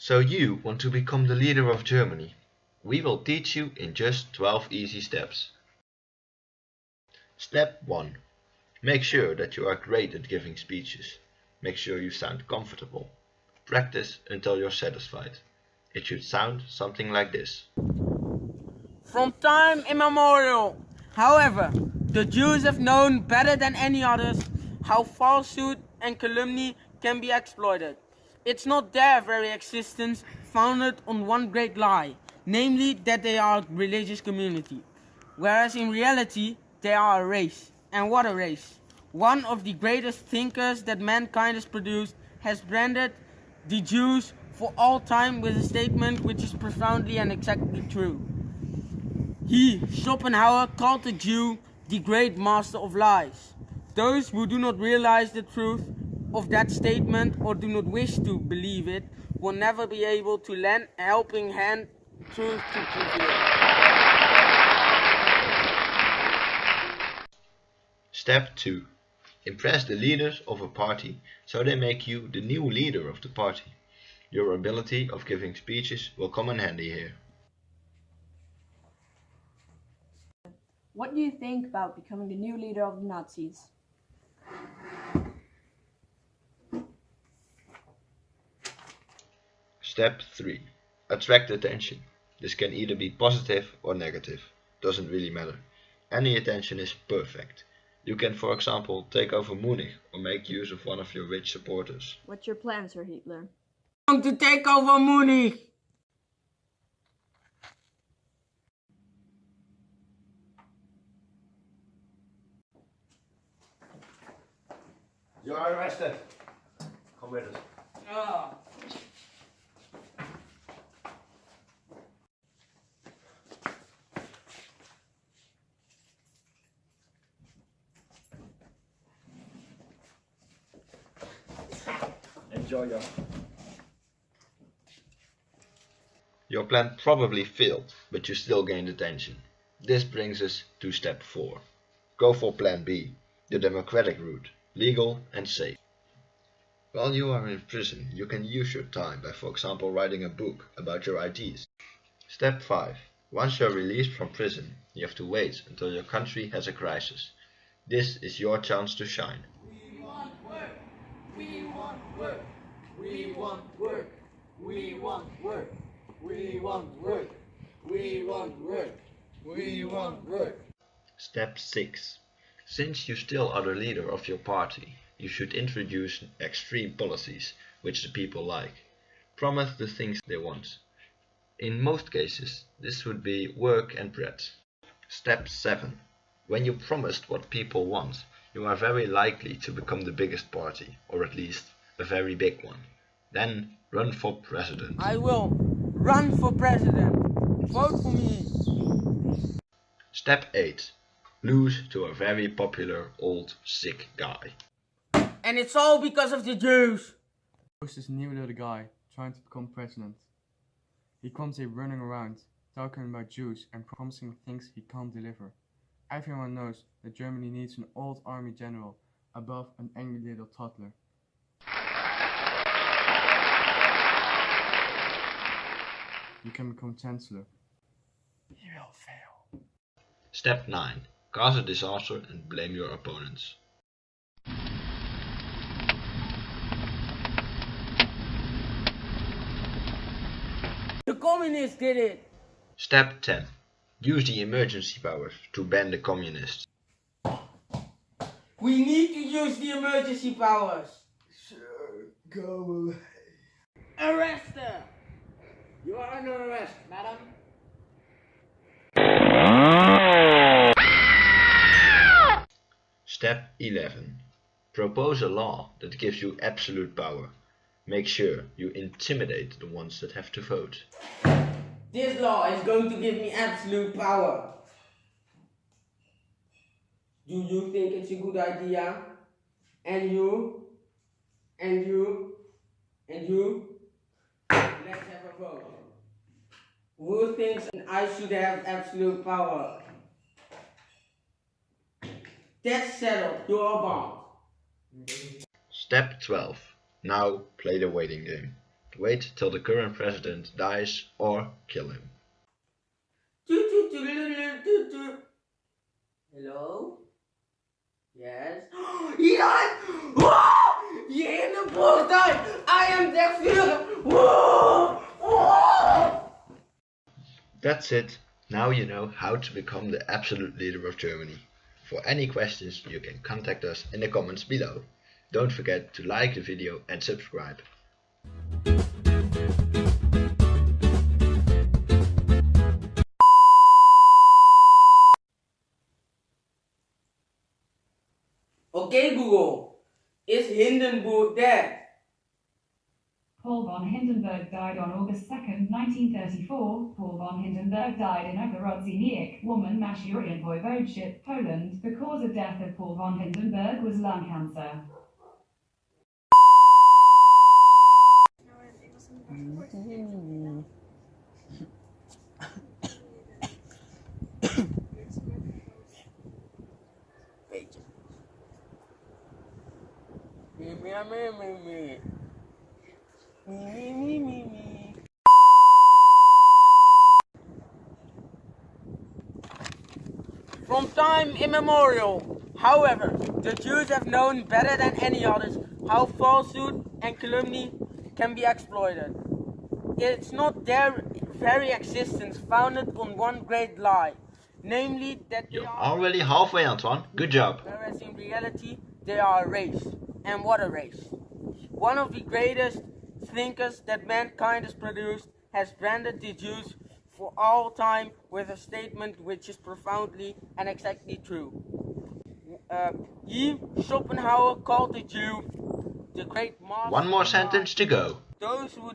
So you want to become the leader of Germany? We will teach you in just 12 easy steps. Step 1. Make sure that you are great at giving speeches. Make sure you sound comfortable. Practice until you're satisfied. It should sound something like this. From time immemorial, however, the Jews have known better than any others how falsehood and calumny can be exploited. It's not their very existence founded on one great lie, namely that they are a religious community, whereas in reality they are a race. And what a race! One of the greatest thinkers that mankind has produced has branded the Jews for all time with a statement which is profoundly and exactly true. He, Schopenhauer, called the Jew the great master of lies. Those who do not realize the truth of that statement or do not wish to believe it will never be able to lend a helping hand truth to prevail. Step 2. Impress the leaders of a party so they make you the new leader of the party. Your ability of giving speeches will come in handy here. What do you think about becoming the new leader of the Nazis? Step 3. Attract attention. This can either be positive or negative. Doesn't really matter. Any attention is perfect. You can, for example, take over Munich or make use of one of your rich supporters. What's your plan, Sir Hitler? I'm going to take over Munich! You are arrested. Come with us. Ah. Enjoy your... Your plan probably failed, but you still gained attention. This brings us to step 4. Go for plan B, the democratic route, legal and safe. While you are in prison, you can use your time by, for example, writing a book about your ideas. Step 5. Once you're released from prison, you have to wait until your country has a crisis. This is your chance to shine. We want work! We want work! We want work! We want work! We want work! We want work! We want work! Step 6. Since you still are the leader of your party, you should introduce extreme policies which the people like. Promise the things they want. In most cases, this would be work and bread. Step 7. When you promised what people want, you are very likely to become the biggest party, or at least a very big one. Then run for president. I will run for president. Vote for me. Step 8. Lose to a very popular old sick guy. And it's all because of the Jews. There's this new little guy trying to become president. He comes here running around, talking about Jews and promising things he can't deliver. Everyone knows that Germany needs an old army general above an angry little toddler. You can become chancellor. You will fail. Step 9. Cause a disaster and blame your opponents. The communists did it. Step 10. Use the emergency powers to ban the communists. We need to use the emergency powers. Sure, go away. Arrest her. You are under arrest, madam. Step 11. Propose a law that gives you absolute power. Make sure you intimidate the ones that have to vote. This law is going to give me absolute power. Do you think it's a good idea? And you? And you? And you? Let's have a vote. Who thinks I should have absolute power? That's settled. You are bound. Step 12. Now play the waiting game. Wait till the current president dies or kill him. Hello? Yes? Jan! Wow! Je in de boertuin! I am der Führer! Wow! Wow! That's it. Now you know how to become the absolute leader of Germany. For any questions, you can contact us in the comments below. Don't forget to like the video and subscribe. Okay, Google. Is Hindenburg dead? Paul von Hindenburg died on August 2nd, 1934. Paul von Hindenburg died in Ogrodzeniec, Woman Maszurian Voivodeship, Poland. The cause of death of Paul von Hindenburg was lung cancer. From time immemorial, however, the Jews have known better than any others how falsehood and calumny can be exploited. It's not their very existence founded on one great lie, namely that they You're are, already halfway, Antoine. Good job. whereas in reality they are a race. And what a race. One of the greatest thinkers that mankind has produced has branded the Jews for all time with a statement which is profoundly and exactly true. Schopenhauer called the Jew the great master. One more of sentence to go. Those who